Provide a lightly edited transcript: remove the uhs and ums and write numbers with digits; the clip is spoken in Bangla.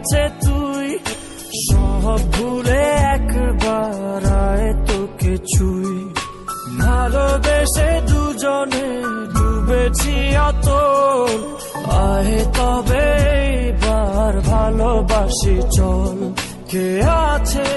কাছে তুই, সব ভুলে একবার আয় তোকে ছুই। ভালোবেসে দুজনে ডুবেছি অতল, আয় তবে এবার ভালোবাসি চল। কে আছে